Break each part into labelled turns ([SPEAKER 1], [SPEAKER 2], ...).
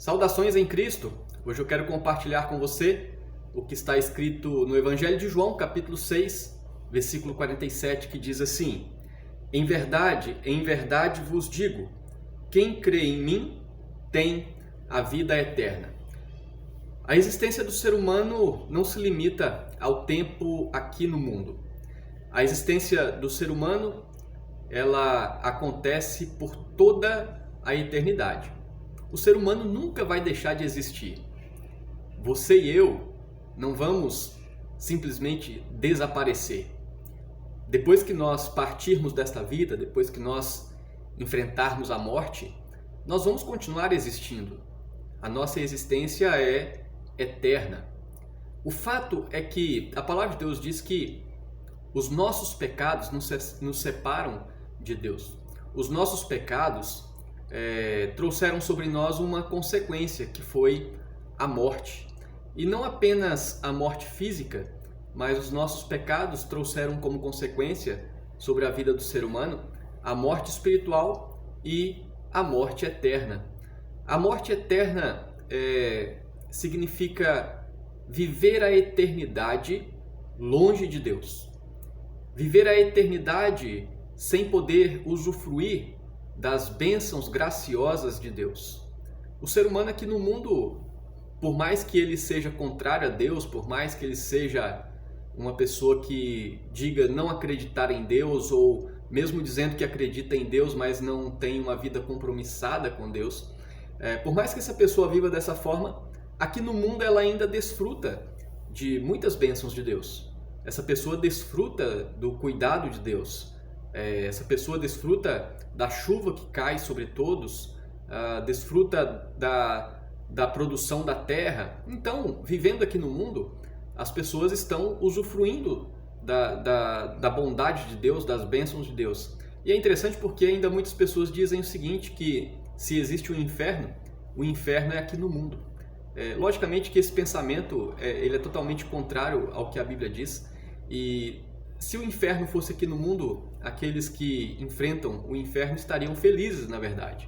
[SPEAKER 1] Saudações em Cristo! Hoje eu quero compartilhar com você o que está escrito no Evangelho de João, capítulo 6, versículo 47, que diz assim: em verdade vos digo, quem crê em mim tem a vida eterna. A existência do ser humano não se limita ao tempo aqui no mundo. A existência do ser humano, ela acontece por toda a eternidade. O ser humano nunca vai deixar de existir. Você e eu não vamos simplesmente desaparecer. Depois que nós partirmos desta vida, depois que nós enfrentarmos a morte, nós vamos continuar existindo. A nossa existência é eterna. O fato é que a palavra de Deus diz que os nossos pecados nos separam de Deus. Os nossos pecados trouxeram sobre nós uma consequência, que foi a morte. E não apenas a morte física, mas os nossos pecados trouxeram como consequência sobre a vida do ser humano a morte espiritual e a morte eterna. A morte eterna significa viver a eternidade longe de Deus. Viver a eternidade sem poder usufruir das bênçãos graciosas de Deus. O ser humano aqui no mundo, por mais que ele seja contrário a Deus, por mais que ele seja uma pessoa que diga não acreditar em Deus, ou mesmo dizendo que acredita em Deus, mas não tem uma vida compromissada com Deus, por mais que essa pessoa viva dessa forma, aqui no mundo ela ainda desfruta de muitas bênçãos de Deus. Essa pessoa desfruta do cuidado de Deus. Essa pessoa desfruta da chuva que cai sobre todos, desfruta da produção da terra. Então, vivendo aqui no mundo, as pessoas estão usufruindo da bondade de Deus, das bênçãos de Deus. E é interessante porque ainda muitas pessoas dizem o seguinte, que se existe o inferno é aqui no mundo. Logicamente que esse pensamento ele é totalmente contrário ao que a Bíblia diz. E se o inferno fosse aqui no mundo, aqueles que enfrentam o inferno estariam felizes, na verdade.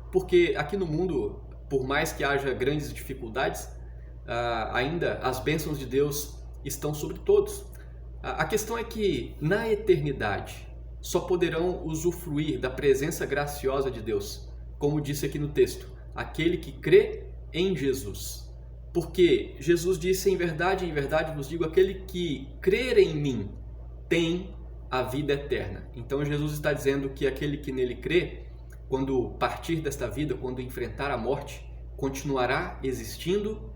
[SPEAKER 1] Porque aqui no mundo, por mais que haja grandes dificuldades, ainda as bênçãos de Deus estão sobre todos. A questão é que na eternidade só poderão usufruir da presença graciosa de Deus, como disse aqui no texto, aquele que crê em Jesus. Porque Jesus disse, em verdade vos digo, aquele que crer em mim tem a vida eterna. Então Jesus está dizendo que aquele que nele crê, quando partir desta vida, quando enfrentar a morte, continuará existindo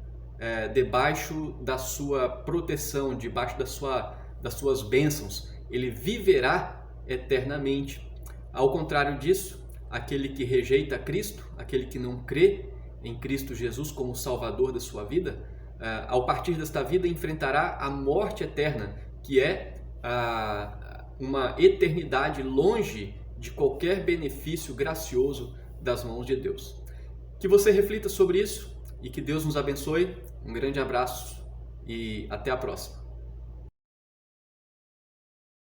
[SPEAKER 1] debaixo da sua proteção, debaixo das suas bênçãos. Ele viverá eternamente. Ao contrário disso, aquele que rejeita Cristo, aquele que não crê em Cristo Jesus como Salvador da sua vida, ao partir desta vida enfrentará a morte eterna, que é uma eternidade longe de qualquer benefício gracioso das mãos de Deus. Que você reflita sobre isso e que Deus nos abençoe. Um grande abraço e até a próxima.